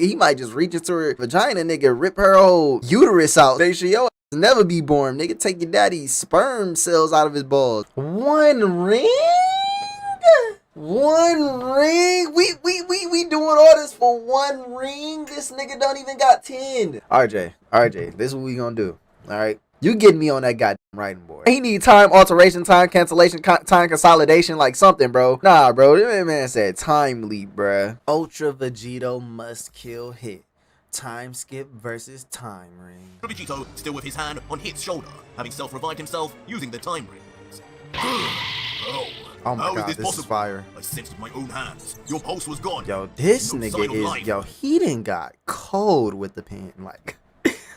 He might just reach into her vagina, nigga, rip her whole uterus out. Make sure your ass never be born, nigga. Take your daddy's sperm cells out of his balls. One ring? One ring? We doing all this for one ring? This nigga don't even got 10. RJ, this is what we gonna do. Alright? You get me on that goddamn writing board. He need time alteration, time cancellation, time consolidation, like something, bro. Nah, bro. This man said time leap, bruh. Ultra Vegito must kill hit. Time skip versus time ring. Vegito still with his hand on Hit's shoulder, having self-revived himself using the time rings. Oh my god, this is fire. I sensed with my own hands. Your pulse was gone. Yo, this nigga is, yo, he done got cold with the pen.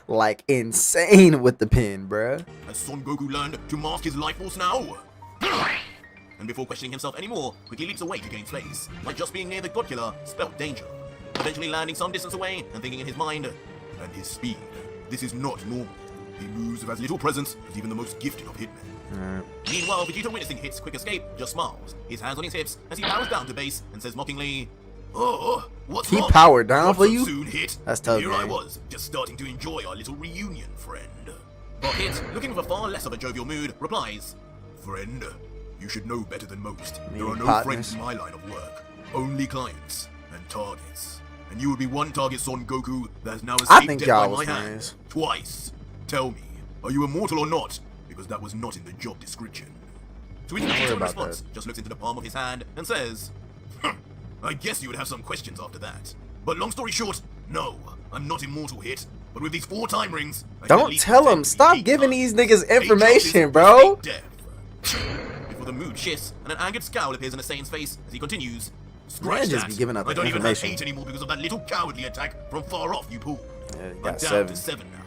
Like insane with the pen, bruh. Has Son Goku learned to mask his life force now? And before questioning himself anymore, quickly leaps away to gain space, like just being near the God Killer spelled danger. Eventually landing some distance away and thinking in his mind, and his speed. This is not normal. He moves with as little presence as even the most gifted of hitmen. Meanwhile, Vegito, witnessing Hit's quick escape, just smiles, his hands on his hips as he powers down to base and says mockingly, "Oh, what's he wrong? powered down Not for so you? Soon, Hit. That's tough, Here man. I was, just starting to enjoy our little reunion, friend." But Hit, looking with a far less of a jovial mood, replies, "Friend, you should know better than most. There are no friends in my line of work, only clients and targets. And you would be one target, Son Goku, that has now escaped death by my hand. Twice. Tell me, are you immortal or not? Because that was not in the job description." To which Vegito in response just looks into the palm of his hand and says, "I guess you would have some questions after that. But long story short, no, I'm not immortal, Hit. But with these 4 time rings, I can at Don't least tell him. pretend to be Stop 8 giving times. these niggas 8 information, chances bro. to death." Before the mood shifts and an angered scowl appears in Saiyin's face as he continues, "Scratch Man just that. be giving out I the don't even have information. 8 anymore because of that little cowardly attack from far off you pulled. Yeah, you I'm got down 7. to 7 now.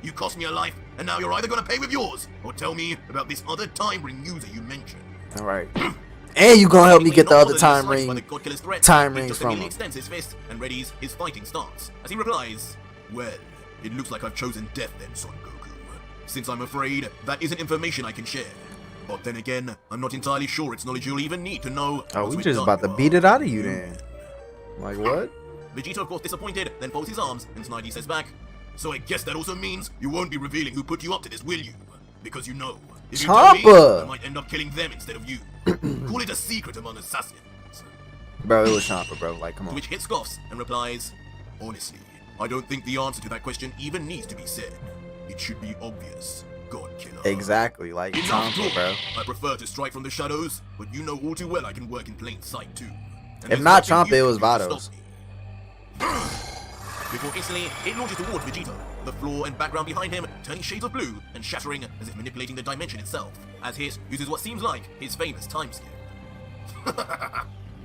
You cost me a life, and now you're either gonna pay with yours, or tell me about this other time ring user you mentioned." Alright. And you gonna help me get the other time By the ring. God Killer's threat, Time he rings just from immediately him. extends his fist and readies his fighting stance as he replies, "Well, it looks like I've chosen death then, Son Goku. Since I'm afraid that isn't information I can share. But then again, I'm not entirely sure it's knowledge you'll even need to know." Oh, we just about to beat it out of you then. Like what? Vegito, of course, disappointed, then folds his arms and snidely says back, "So I guess that also means you won't be revealing who put you up to this, will you? Because you know, if you tell me, Chopper! I might end up killing them instead of you. Call it a secret among assassins." Bro, it was Champa, bro. Like, come To on. which Hit scoffs and replies, "Honestly, I don't think the answer to that question even needs to be said. It should be obvious. God Killer." Exactly, like Enough Champa, talk. bro. I prefer to strike from the shadows, but you know all too well I can work in plain sight too. And If there's not nothing Champa, you it was can do to Vados. stop me." Before instantly, it launches towards Vegito, the floor and background behind him turning shades of blue and shattering as if manipulating the dimension itself, as Hit uses what seems like his famous time skip.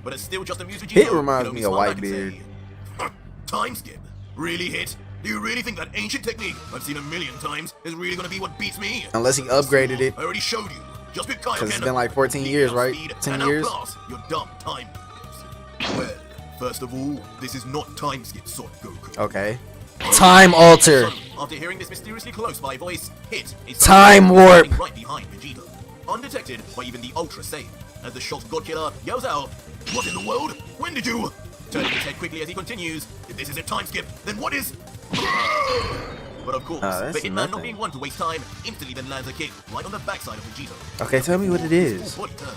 But it's still just amused Vegito. Hit reminds can only me of smile back and Whitebeard. say, "Time skip? Really, Hit? Do you really think that ancient technique I've seen a million times is really gonna be what beats me? Unless he upgraded it. I already showed you. Just with Kaioken, Because it's been like 14 years, right? 10 and years? outclass your dumb time moves. Well, first of all, this is not time skip, Son Goku. Okay. Time alter. After hearing this mysteriously close by voice, Hit is Time warp. right behind Vegito, undetected by even the Ultra Saiyan. As the shocked God Killer yells out, "What in the world? When did you?" Turning his head quickly as he continues, "If this is a time skip, then what is?" But of course, that's the Hitman, not nothing. being one to waste time, instantly then lands a kick right on the backside of Vegito. Okay, tell me what it is. Body turns.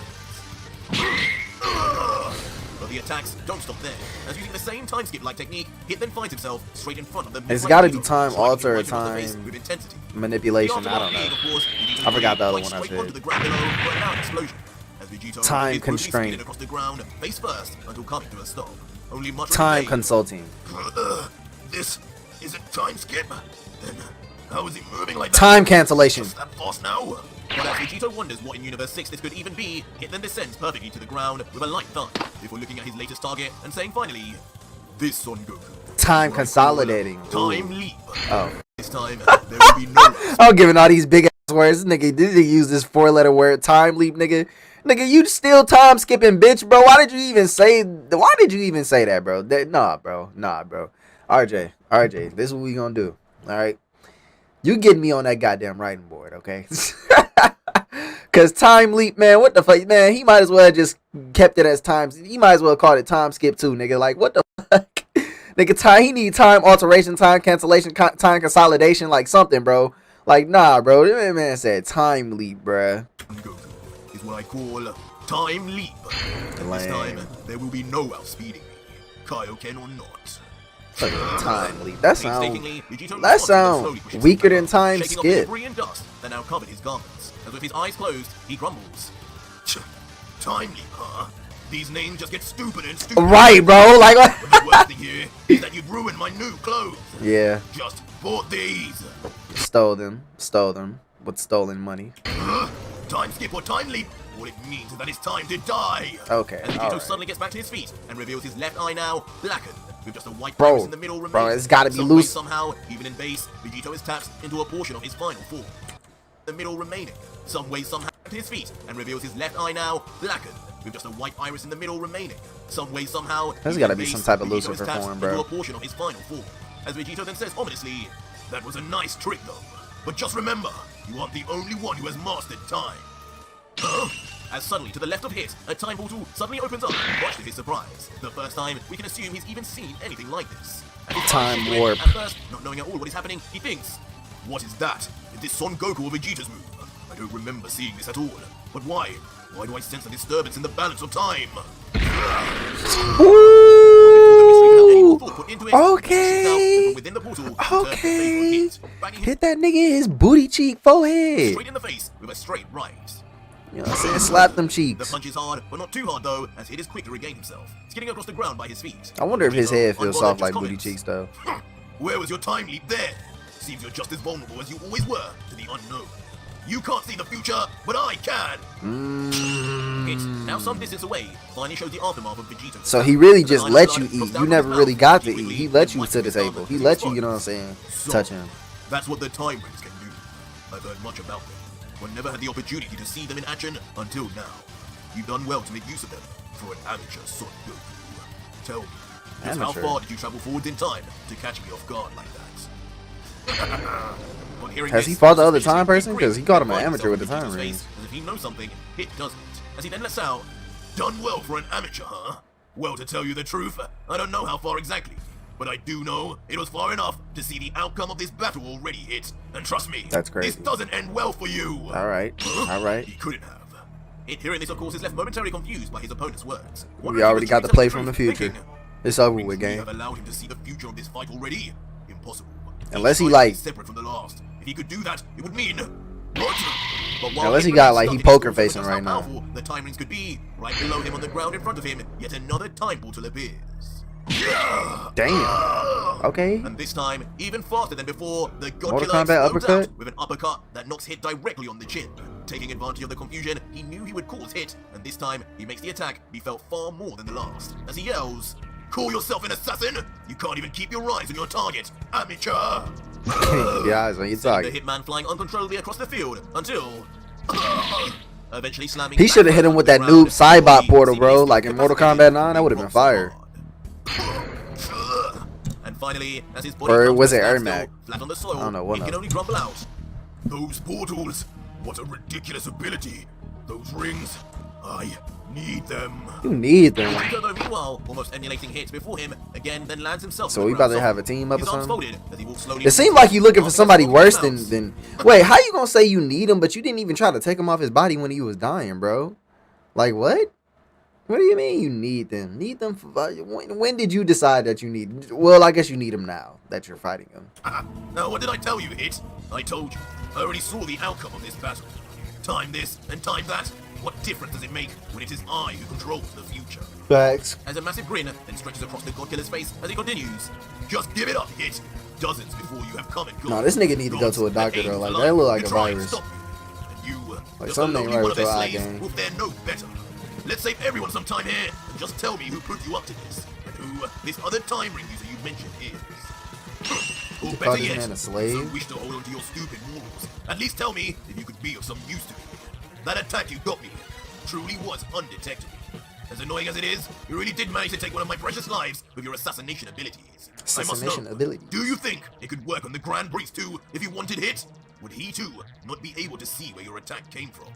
But the attacks don't stop there, as using the same time skip-like technique, Hit then finds himself straight in front of the It's gotta be Vegito, time striking alter him or right across the face time with intensity. manipulation. The I don't aftermath know. being, of course, Vegito's I forgot the other body one I straight said. onto the ground below for a loud explosion. As Vegito Time is brutally constraint. skidded across the ground, face first, until coming to a stop. Only much Time remains. consulting. This isn't time skip. Then how is he moving like that? Time cancellation. Just that fast now. But as Vegito wonders what in Universe 6 this could even be, Hit then descends perfectly to the ground with a light thud, before looking at his latest target and saying finally, "This Son Goku. Time consolidating. Time Ooh. leap. Oh. This time, there will be no..." I'm giving all these big ass words. Nigga, did they use this 4-letter word? Time leap, nigga. Nigga, you still time skipping, bitch, bro. Why did you even say that, bro? Nah, bro. RJ, this is what we gonna do. Alright? You get me on that goddamn writing board, okay? Cause time leap, man, what the fuck, man? He might as well just kept it as times. He might as well call it time skip too, nigga. Like, what the fuck? Nigga, he need time alteration, time cancellation, time consolidation, like something, bro. Like, nah, bro. This man said time leap, bruh. Goku is what I call time leap. And this time, there will be no outspeeding me, Kaioken or not. Time leap. That sounds weaker than time skip. Dust that now covered his garments, as with his eyes closed, he grumbles. Time leap, huh? These names just get stupider and stupider. Right, bro. Like, what? But the worst thing here is that you'd ruined my new clothes. Yeah. Just bought these. Stole them with stolen money. Time skip or time leap? All it means is that it's time to die. Okay. And Vegito suddenly gets back to his feet and reveals his left eye now blackened, with just a white bro, iris in the middle remaining. Bro, it's gotta be Some loose. somehow, even in base, Vegito is tapped into a portion of his final form. The middle remaining. Some way somehow to his feet and reveals his left eye now blackened, with just a white iris in the middle remaining. Some way somehow. There's gotta be some type of Lucifer form, bro. Into a portion of his final form. As Vegito then says ominously, "That was a nice trick though. But just remember, you aren't the only one who has mastered time." As suddenly, to the left of Hit, a time portal suddenly opens up, much to his surprise. The first time we can assume he's even seen anything like this. Time warp. At first, not knowing at all what is happening, he thinks, "What is that? Is this Son Goku or Vegeta's move? I don't remember seeing this at all. But why? Why do I sense a disturbance in the balance of time?" Ooh. Okay. Within the portal, okay. Hit that nigga in his booty cheek forehead. Straight in the face with a straight right. You know what I'm saying? Slap them The cheeks. punch is hard, but not too hard though, as Hit is quick to regain himself, skidding across the ground by his feet. I wonder if his head feels Unbothered soft like just booty comments, cheeks though. "Where was your time leap there? Seems you're just as vulnerable as you always were to the unknown. You can't see the future, but I can." Hit, now some distance away, finally shows the aftermath of Vegito. So he really just let you eat. You never really got to eat. He let you to the table. He let you, you know what I'm saying, touch him. That's what the time rings can do. I've heard much about them, but never had the opportunity to see them in action until now. You've done well to make use of them for an amateur Son Goku. Tell me, just how far did you travel forward in time to catch me off guard like that? Has he fought the other time person? Because he called him an amateur with the time rings. As if he knows something, Hit doesn't. As he then lets out, "Done well for an amateur, huh? Well, to tell you the truth, I don't know how far exactly, but I do know it was far enough to see the outcome of this battle already hit. And trust me, that's crazy. This doesn't end well for you." Alright, alright. He couldn't have. Hit hearing this, of course, is left momentarily confused by his opponent's words. We already got the play from the future. It's over with, game. You have allowed him to see the future of this fight already? Impossible. Unless he like separate from the last. If he could do that, it would mean. Unless he got like he poker facing right now. The time rings could be right below him on the ground in front of him. Yet another time portal appears. Damn. Okay. And this time, even faster than before, the God Mortal Killer Kombat explodes uppercut? out with an uppercut that knocks Hit directly on the chin. Taking advantage of the confusion, he knew he would cause Hit, and this time he makes the attack be felt far more than the last. As he yells, "Call yourself an assassin? You can't even keep your eyes on your target, amateur!" Yeah, eyes on your target. The Hitman flying uncontrollably across the field until eventually slamming. He should have hit him with that noob Cybot portal, bro. Like in Mortal Kombat 9, that would have been fire. And finally, as his body Or was it flat Ermac? on the soil, I don't know, he can only grumble out, "Those portals, what a ridiculous ability. Those rings, I need them." You need them. Vegito, though, meanwhile, almost emulating Hits before him, again then lands himself. So we about to have a team up or something? It It seemed like you looking for somebody worse than. Wait, how you gonna say you need him, but you didn't even try to take him off his body when he was dying, bro? Like what? What do you mean you need them? Need them for when did you decide that you need? Well, I guess you need him now that you're fighting him. Now, what did I tell you, Hit? I told you. I already saw the outcome of this battle. Time this and time that. What difference does it make when it is I who controls the future? Facts. As a massive grin then stretches across the God Killer's face as he continues, "Just give it up, Hit. Dozens before you have come and gone. No, this nigga need to go to a doctor though. Like that look like a virus. Like something ain't right with your eye game. Will fare no better. Let's save everyone some time here and just tell me who put you up to this and who this other time ring user you mentioned is." Or better yet, man a slave? if you wish to hold on to your stupid morals, at least tell me if you could be of some use to me. That attack you got me with truly was undetected. As annoying as it is, you really did manage to take one of my precious lives with your assassination abilities. Assassination I must know, abilities. do you think it could work on the Grand Priest too if he wanted Hit? Would he too not be able to see where your attack came from?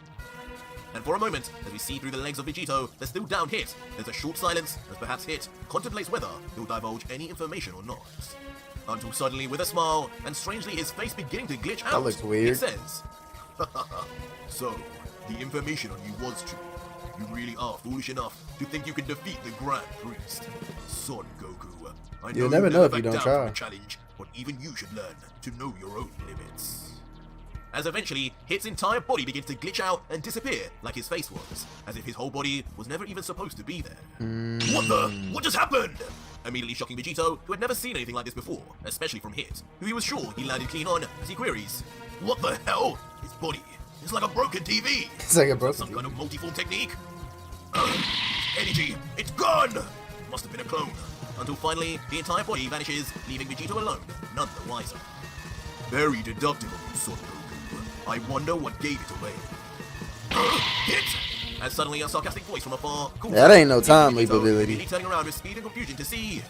And for a moment, as we see through the legs of Vegito, they're still down Hit. There's a short silence as perhaps Hit contemplates whether he'll divulge any information or not. Until suddenly, with a smile, and strangely his face beginning to glitch out, that looks weird. It says, "So, the information on you was true. You really are foolish enough to think you can defeat the Grand Priest. Son Goku, I know You'll never know if you back don't down try. from a challenge, but even you should learn to know your own limits." As eventually, Hit's entire body begins to glitch out and disappear like his face was, as if his whole body was never even supposed to be there. What the? What just happened? Immediately shocking Vegito, who had never seen anything like this before, especially from Hit, who he was sure he landed clean on, as he queries, "What the hell? His body is like a broken TV. It's like a broken Some TV. kind of multiform technique? Energy, it's gone! Must have been a clone. Until finally, the entire body vanishes, leaving Vegito alone, none the wiser. Very deductive of you, Son Goku. I wonder what gave it away. Hit! As suddenly a sarcastic voice from afar calls That ain't no out, time Vegito leap ability. immediately turning around with speed and confusion to see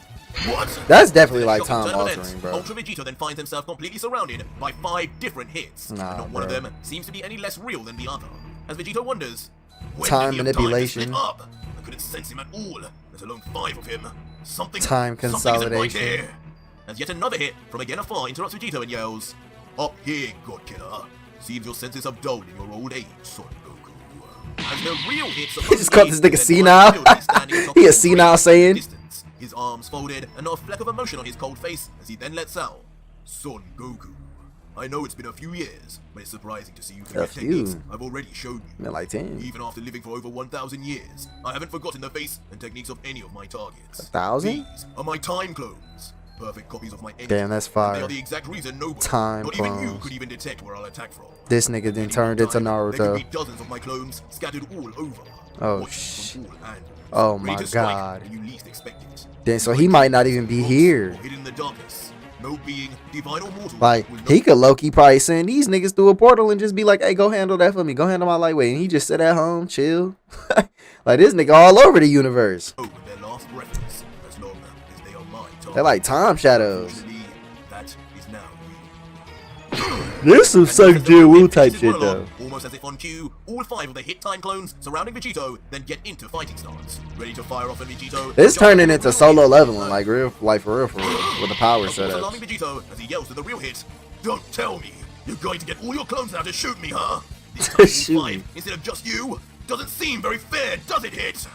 what? That's definitely With a like shocking time turn of events, altering, bro. Ultra Vegito then finds himself completely surrounded by 5 different hits. Nah, and not one of bro. them seems to be any less real than the other. As Vegito wonders, when Time did he have manipulation. Time to slip up? I couldn't sense him at all, let alone 5 of him. Something Time something isn't right consolidation. here. As yet another hit from again afar interrupts Vegito and yells, "Up here, God Killer. Seems your senses have dulled in your old age, Son Goku." As the real hits They just called this nigga senile. He a senile Saiyan. His arms folded and not a fleck of emotion on his cold face as he then lets out, "Son Goku. I know it's been a few years, but it's surprising to see you forget techniques I've already shown you. Man, like 10. Even after living for over 1,000 years, I haven't forgotten the face and techniques of any of my targets. 1,000? These are my time clones. Perfect copies of my enemies. Damn, that's And fire. they are the exact reason nobody, Time not even you, clones. could even detect where I'll attack from. This nigga then turned into There could Naruto. be dozens of my clones scattered all over. Oh, watching shit. from all angles, Oh, ready my to strike God. when you least expect it. Then so he might not even be here. Or hidden in the darkness. No being, divine or mortal, Like, will know he could low-key probably send these niggas through a portal and just be like, "Hey, go handle that for me. Go handle my lightweight." And he just sit at home, chill. Like, this nigga all over the universe. with their last breaths, as long as they are my target. They're like time shadows. Unfortunately, that is now This is some Jiwoo type shit, though. Almost as if on cue, all 5 of the hit time clones surrounding Vegito then get into fighting stance, ready to fire off at Vegito. It's turning into solo leveling, like real, like for real, with the power Of course, setup. alarming Vegito as he yells to the real hit, "Don't tell me you're going to get all your clones now to shoot me, huh? This time Shoot all me. 5 instead of just you? Doesn't seem very fair, does it, Hit?"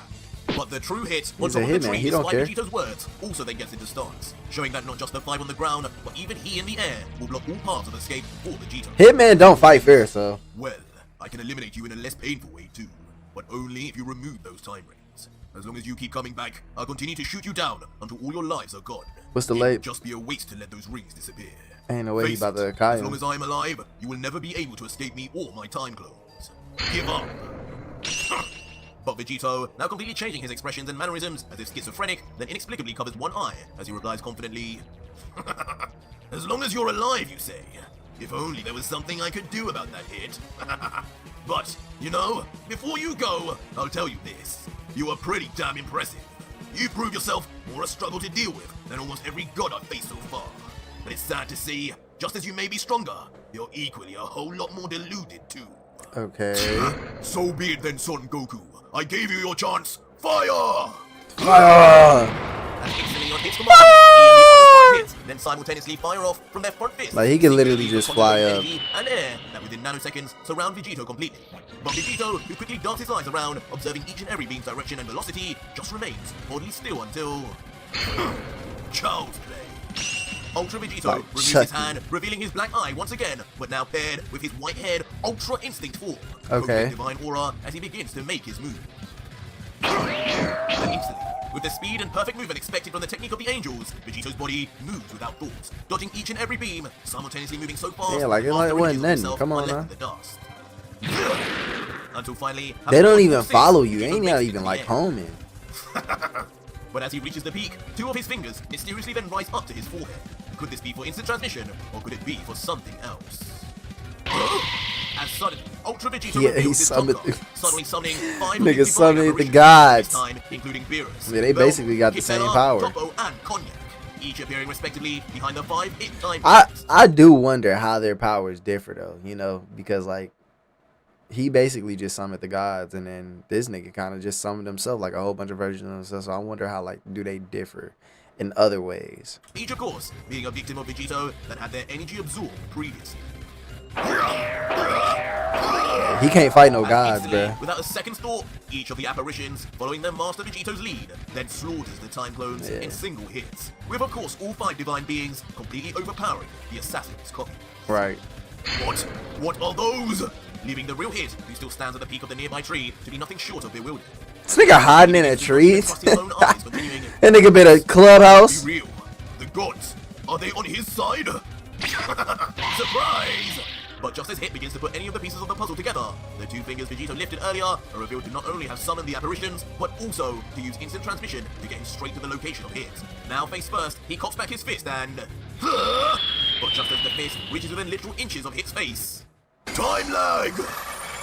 But the true Hit, on He's a top of the hitman, tree, he don't despite care. Vegito's words, also then gets into stance, showing that not just the 5 on the ground, but even he in the air will block all paths of escape for Vegito. Hitman don't fight fair, so. Well, I can eliminate you in a less painful way too, but only if you remove those time rings. As long as you keep coming back, I'll continue to shoot you down until all your lives are gone. What's the It late? would just be a waste to let those rings disappear. Ain't no way he Face about to it, Kai as long him. as I'm alive, you will never be able to escape me or my time clones. Give up. But Vegito, now completely changing his expressions and mannerisms as if schizophrenic, then inexplicably covers one eye as he replies confidently, "As long as you're alive, you say. If only there was something I could do about that hit. But, you know, before you go, I'll tell you this. You are pretty damn impressive. You prove yourself more a struggle to deal with than almost every god I've faced so far. But it's sad to see, just as you may be stronger, you're equally a whole lot more deluded too. Okay. So be it then, Son Goku. I gave you your chance. Fire! Ah! And instantly on his command, he and the other 5 hits then simultaneously fire off from their front fists. Like, he can literally secretly just fly up. energy and air that within nanoseconds surround Vegito completely. But Vegito, who quickly darts his eyes around, observing each and every beam's direction and velocity, just remains oddly still until child's play. Ultra Vegito Like removes his Chucky. hand, revealing his black eye once again, but now paired with his white-haired Ultra Instinct form. Okay. Divine aura as he begins to make his move. Then instantly, with the speed and perfect movement expected from the technique of the angels, Vegito's body moves without thought, dodging each and every beam, simultaneously moving so fast. Yeah, like it after wasn't releasing nothing. himself Come on left now. in the dust. Until finally, They having don't gone even through follow six, you. Vegito Ain't makes not it even in like the air. homing. But as he reaches the peak, 2 of his fingers mysteriously then rise up to his forehead. Could this be for instant transmission, or could it be for something else? As suddenly, Ultra Vegito Yeah, reveals he his summoned- tongue, suddenly summoning 5 Nigga divine summoned the apparitions, gods. this time including Beerus, Yeah, they Bell, basically got the same Kitana, power. Toppo, and Cognac, each appearing respectively behind the 5 hit time. I do wonder how their powers differ though, you know, because like he basically just summoned the gods, and then this nigga kind of just summoned himself, like a whole bunch of versions of himself. So I wonder how, like, do they differ in other ways? Each, of course, being a victim of Vegito that had their energy absorbed previously. He can't fight no gods, bruh. Without a second thought, each of the apparitions, following their master Vegito's lead, then slaughters the time clones in single hits, with of course all 5 divine beings completely overpowering the assassin's copy. Right. What are those? Leaving the real hit, who still stands at the peak of the nearby tree, to be nothing short of bewildered. This nigga hiding in a tree. That nigga been a clubhouse. Be real. The gods, are they on his side? Surprise! But just as Hit begins to put any of the pieces of the puzzle together, the 2 fingers Vegito lifted earlier are revealed to not only have summoned the apparitions, but also to use instant transmission to get him straight to the location of Hit. Now face first, he cocks back his fist and... But just as the fist reaches within literal inches of Hit's face... Time lag!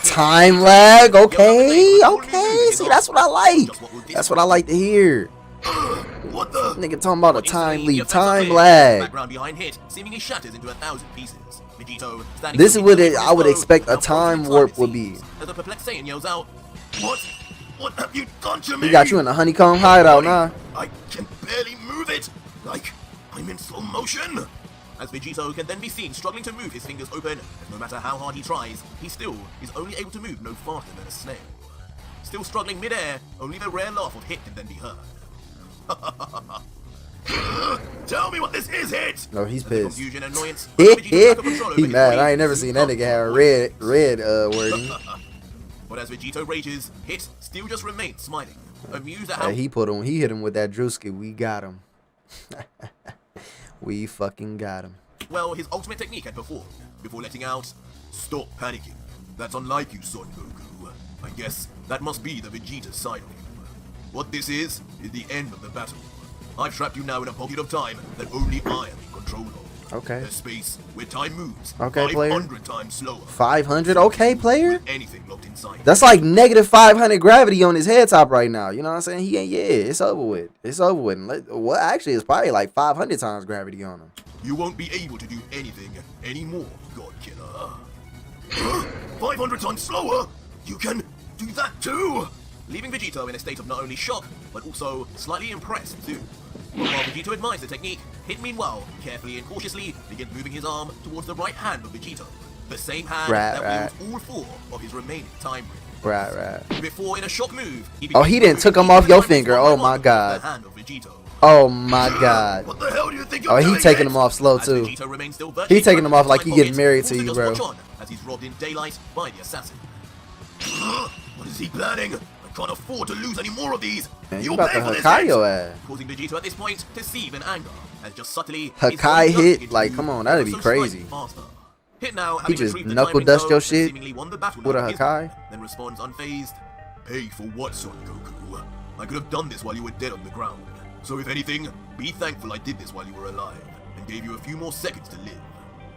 Time lag? Okay, okay. See, that's what I like. That's what I like to hear. What the? Nigga talking about a time leap, time lag. Background behind Hit seemingly shatters into 1,000 pieces. Vegito, this is what I would expect a time warp would be. As the perplexed Saiyan yells out, What have you done to me? He got you in a honeycomb hideout now. I can barely move it, like I'm in slow motion. As Vegito can then be seen struggling to move his fingers open, no matter how hard he tries, he still is only able to move no faster than a snail. Still struggling mid-air, only the rare laugh of Hit can then be heard. Tell me what this is, Hit! No, he's pissed. Confusion and annoyance. He mad. I ain't never seen that nigga have red wording. But as Vegito rages, Hit still just remains smiling, amused at how he hit him with that Drewski. We got him. We fucking got him. well his ultimate technique had performed, before letting out, "Stop panicking. That's unlike you, Son Goku. I guess that must be the Vegeta side of you. What this is the end of the battle. I've trapped you now in a pocket of time that only I am in control of. Okay. A space where time moves 500 times slower. 500? Okay, player? With anything locked inside. That's like negative 500 gravity on his head top right now. You know what I'm saying? He ain't, it's over with. It's over with. Well, actually, it's probably like 500 times gravity on him. You won't be able to do anything anymore, God Killer. 500 times slower? You can do that too? Leaving Vegito in a state of not only shock, but also slightly impressed too. But while Vegito admires the technique, Hit meanwhile, carefully and cautiously, begins moving his arm towards the right hand of Vegito. The same hand that wields all 4 of his remaining time rings. Right. Before, in a shock move, he didn't took him off your finger. Oh my god. Oh my god. What the hell do you think you're doing, he taking him off slow too. He taking him off like he getting married to you, bro. As he's robbed in daylight by the assassin. What is he planning? I can't afford to lose any more of these. Man, you about to Hakai your ass. Causing Vegito at this point to seethe in anger, as just subtly Hakai hit, like, come on, that'd be crazy. Hit now, he just knuckle dust your shit with a Hakai. Then responds unfazed. Pay for what, Son Goku? I could have done this while you were dead on the ground. So if anything, be thankful I did this while you were alive, and gave you a few more seconds to live.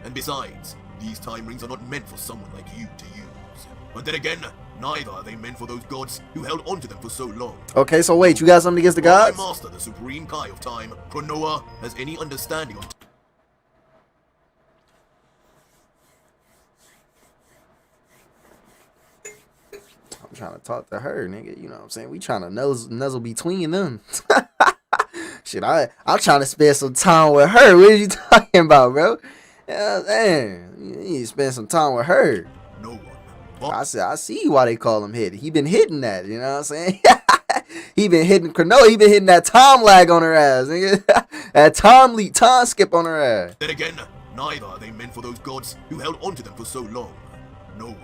And besides, these time rings are not meant for someone like you to use. But then again, neither are they meant for those gods who held onto them for so long. Okay, so wait, you got something against the gods? My master, the supreme Kai of time, Cronoa, has any understanding of I'm trying to talk to her, nigga. You know what I'm saying? We trying to nuzzle between them. Shit, I'm trying to spend some time with her. What are you talking about, bro? Yeah, man, you need to spend some time with her. No one. I see why they call him Hit. He been hitting that, you know what I'm saying? He been hitting Cronoa. He been hitting that time lag on her ass, nigga. That time leap, time skip on her ass. Then again, neither are they meant for those gods who held onto them for so long. No one.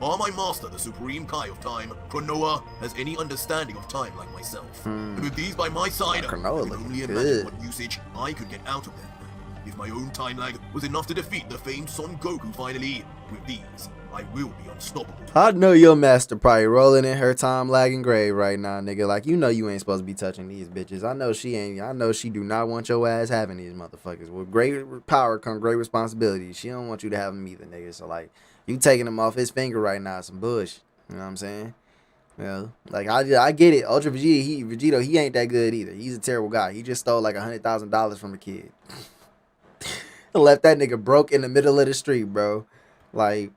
Are my master, the supreme Kai of time, Cronoa, has any understanding of time like myself. And with these by my side, I can only imagine what usage I could get out of them. If my own time lag was enough to defeat the famed Son Goku finally, with these, I will be unstoppable. I know your master probably rolling in her time lagging grave right now, nigga. Like, you know you ain't supposed to be touching these bitches. I know she ain't. I know she do not want your ass having these motherfuckers. With great power comes great responsibility. She don't want you to have them either, nigga. So, like, you taking him off his finger right now, some bush. You know what I'm saying? You know, like, I get it. Ultra Vegito, he ain't that good either. He's a terrible guy. He just stole like $100,000 from a kid. Left that nigga broke in the middle of the street, bro. Like,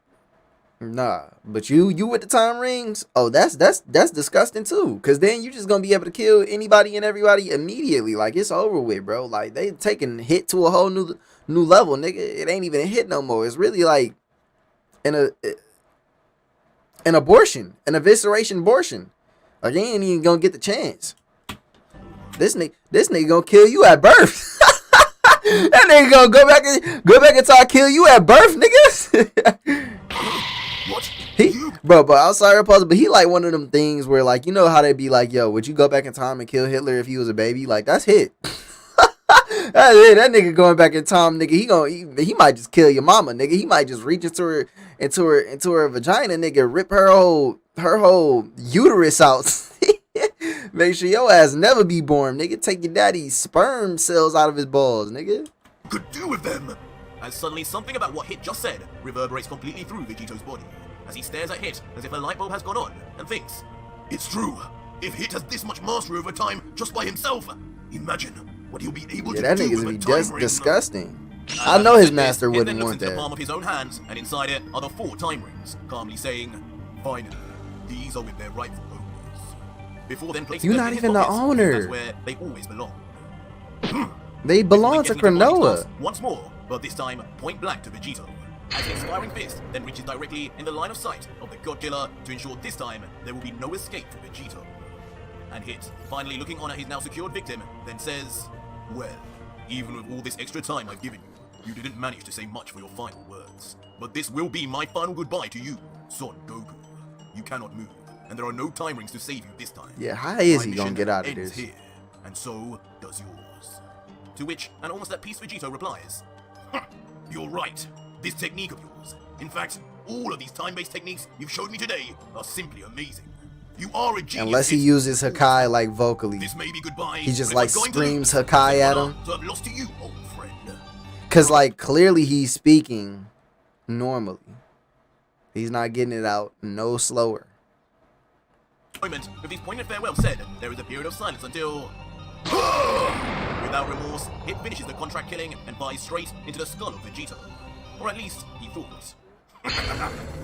Nah, but you with the time rings, oh that's disgusting too. Cause then you just gonna be able to kill anybody and everybody immediately. Like it's over with, bro. Like they taking hit to a whole new level, nigga. It ain't even a hit no more. It's really like an abortion, an evisceration abortion. Like you ain't even gonna get the chance. This nigga gonna kill you at birth. That nigga gonna go back and try to kill you at birth, nigga. What? But I'm sorry, pause. But he like one of them things where like you know how they be like, yo, would you go back in time and kill Hitler if he was a baby? Like that's hit. That's it. That nigga going back in time, nigga. He might just kill your mama, nigga. He might just reach into her vagina, nigga. Rip her whole uterus out. Make sure your ass never be born, nigga. Take your daddy's sperm cells out of his balls, nigga. Could do with them. As suddenly something about what Hit just said reverberates completely through Vegito's body, as he stares at Hit as if a light bulb has gone on, and thinks, it's true. If Hit has this much mastery over time just by himself, imagine what he'll be able to that do nigga's with be a just time ring. disgusting. I know his master Hit wouldn't then looks want into the that. palm of his own hands, and inside it are the 4 time rings, calmly saying, finally, these are with their rightful owners. Before then placing You're them not in his even the pockets, owner. that's where they always belong. They belong to Cronoa. Once more, but this time point blank to Vegito. As the expiring fist then reaches directly in the line of sight of the God Killer to ensure this time there will be no escape for Vegito. And Hit, finally looking on at his now secured victim, then says, well, even with all this extra time I've given you, you didn't manage to say much for your final words. But this will be my final goodbye to you, Son Goku. You cannot move, and there are no time rings to save you this time. Yeah, how is he My gonna mission get out of ends this? here, and so does yours. To which, an almost at peace Vegito replies, you're right. This technique of yours, in fact, all of these time-based techniques you've showed me today are simply amazing. You are a genius. Unless he uses Hakai like vocally. This may be goodbye. He just but like if I'm going to screams lose, Hakai it's at an him. honor to have lost to you, old friend. Cause like clearly he's speaking normally. He's not getting it out no slower. Moment, with these poignant farewells said, there is a period of silence until... Without remorse, Hit finishes the contract killing and flies straight into the skull of Vegito. Or at least, he thought.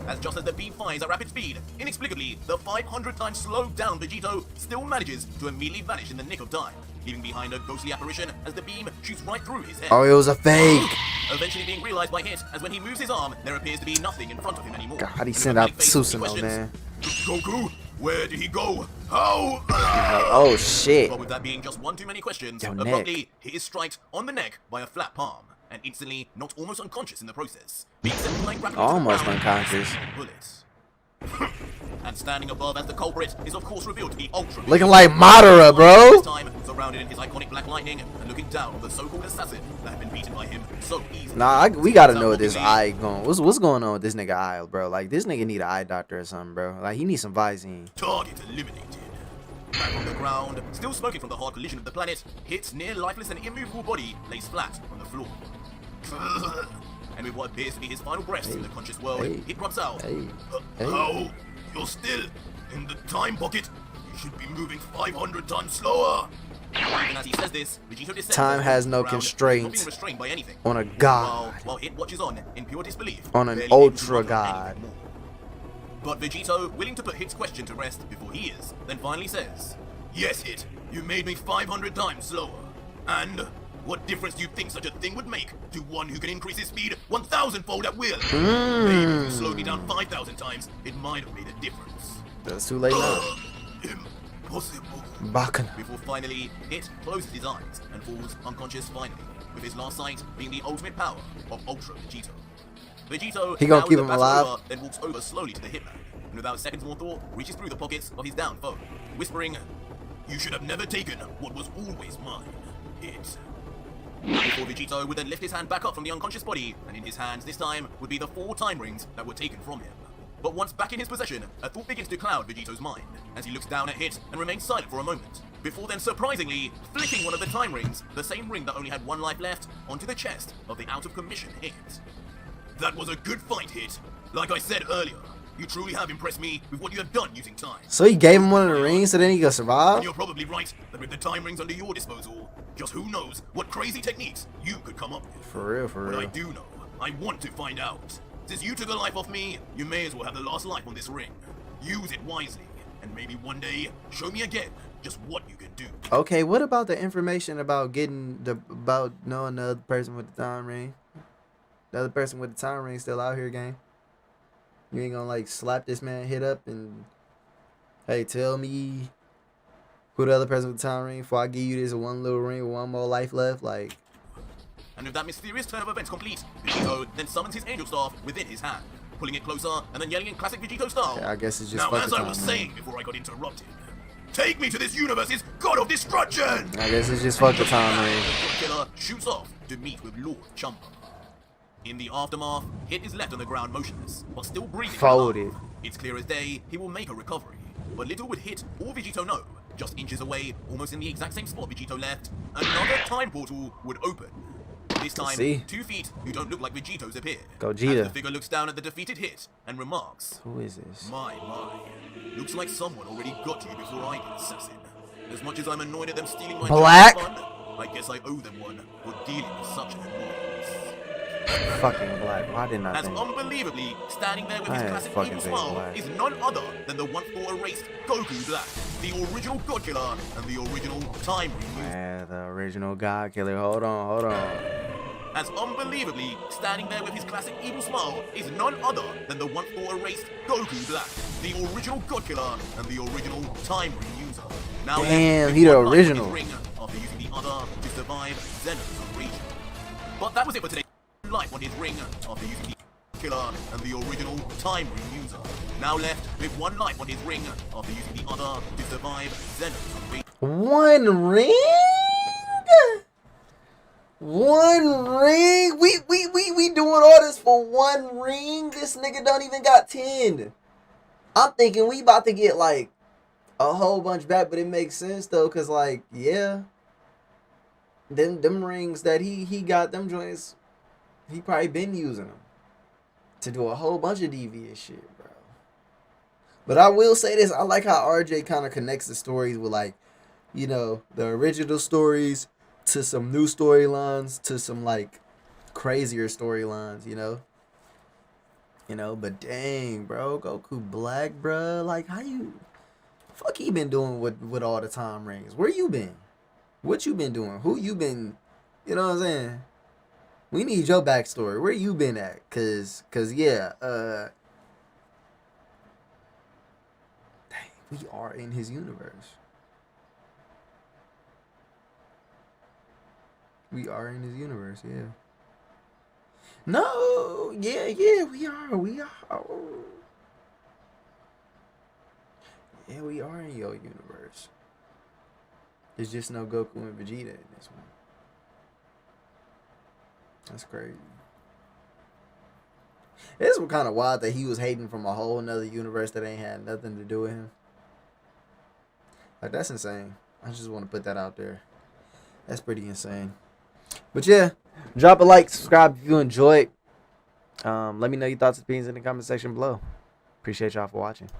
As just as the beam flies at rapid speed, inexplicably, the 500 times slowed down Vegito still manages to immediately vanish in the nick of time, leaving behind a ghostly apparition as the beam shoots right through his head. Oh, it was a fake. Eventually being realized by Hit, as when he moves his arm, there appears to be nothing in front of him anymore. God, he sent out Susanoo, man. Goku, where did he go? How? Oh shit. But with that being just one too many questions, Yo, abruptly he is struck on the neck by a flat palm, and instantly knocked almost unconscious in the process. Being sent flying rapidly to the Almost ground, unconscious. bullets. And standing above as the culprit is of course revealed to be Ultra. Looking like Madara, bro. This time, surrounded in his iconic black lightning and looking down on the so-called assassin that had been beaten by him so easily. Nah, we gotta know what this eye going. What's going on with this nigga eye, bro? Like this nigga need an eye doctor or something, bro. Like he needs some Visine. Target eliminated. Back on the ground, still smoking from the hard collision of the planet, Hit's near lifeless and immovable body lays flat on the floor. And with what appears to be his final breaths in the conscious world, Hit grubs out. How? You're still in the time pocket? You should be moving 500 times slower. Even as he says this, Vegito descends Time has no ground, not constraints being restrained by anything. on a god. While Hit watches on in pure disbelief. On an barely able to ultra mutter god. anything more. But Vegito, willing to put Hit's question to rest before he is, then finally says, yes, Hit, you made me 500 times slower. And what difference do you think such a thing would make to one who can increase his speed 1,000-fold at will? Maybe if you slowed me down 5,000 times, it might have made a difference. That's too late now. Impossible. Bakana. Before finally, Hit closes his eyes and falls unconscious finally, with his last sight being the ultimate power of Ultra Vegito. Vegito, He gonna now keep with him the alive? battle over, then walks over slowly to the hitman, and without a second's more thought, reaches through the pockets of his downed foe, whispering, you should have never taken what was always mine, Hit. Before Vegito would then lift his hand back up from the unconscious body, and in his hands this time would be the 4 time rings that were taken from him. But once back in his possession, a thought begins to cloud Vegito's mind, as he looks down at Hit and remains silent for a moment, before then surprisingly flicking one of the time rings, the same ring that only had 1 life left, onto the chest of the out-of-commission Hit. That was a good fight, Hit. Like I said earlier, you truly have impressed me with what you have done using time. So he gave him one of the rings so then he could And survive? you're probably right that with the time rings under your disposal, just who knows what crazy techniques you could come up with. For real, for But I real. do know, I want to find out. Since you took a life off me, you may as well have the last life on this ring. Use it wisely, and maybe one day, show me again just what you can do. Okay, what about the information about about knowing the other person with the time ring? The other person with the time ring still out here, gang. You ain't gonna like slap this man hit up and, hey, tell me who the other person with the time ring before I give you this one little ring with one more life left, like. And with that mysterious turn of events complete, Vegito then summons his angel staff within his hand, pulling it closer and then yelling in classic Vegito style. Okay, I guess it's just now, fuck as the I time was ring. saying before I got interrupted, take me to this universe's god of destruction! I guess it's just fuck the time ring. The killer shoots off to meet with Lord Chumpa. In the aftermath, Hit is left on the ground motionless, but still breathing. Folded. It's clear as day he will make a recovery, but little would Hit or Vegito know, just inches away, almost in the exact same spot Vegito left, another time portal would open. This time, 2 feet who don't look like Vegitos appear. Gogeta. As the figure looks down at the defeated Hit and remarks, Who is this? My. Looks like someone already got to you before I did, assassin. As much as I'm annoyed at them stealing my Black? fun, I guess I owe them one for dealing with such an annoyance. Fucking Black. Why didn't I As think? unbelievably, standing there with his I classic fucking evil think smile Black. is none other than the once more erased Goku Black, the original God Killer and the original Time Ring. Yeah, the original God Killer. Hold on. As unbelievably, standing there with his classic evil smile is none other than the once more erased Goku Black, the original God Killer and the original Time Ring user. Now Damn, left he the with one life on his original. ring after using the other to survive Xeno's region. But that was it for today. Life on his ring after using the killer and the original Time Ring user. Now left with one life on his ring after using the other to survive Xeno's region. One ring? One ring? We doing all this for one ring? This nigga don't even got 10. I'm thinking we about to get like a whole bunch back, but it makes sense though, cause like, yeah. Them rings that he got, them joints, he probably been using them to do a whole bunch of devious shit, bro. But I will say this, I like how RJ kind of connects the stories with like, you know, the original stories to some new storylines to some like crazier storylines, you know. But dang, bro, Goku Black, bro, like how you fuck he been doing with all the time rings? Where you been? What you been doing? Who you been? You know what I'm saying? We need your backstory. Where you been at? Cause yeah, dang, we are in his universe. We are in his universe, yeah. No, yeah, we are. Yeah, we are in your universe. There's just no Goku and Vegeta in this one. That's crazy. It's kind of wild that he was hating from a whole nother universe that ain't had nothing to do with him. Like, that's insane. I just want to put that out there. That's pretty insane. But yeah, drop a like, subscribe if you enjoyed. Let me know your thoughts and opinions in the comment section below. Appreciate y'all for watching.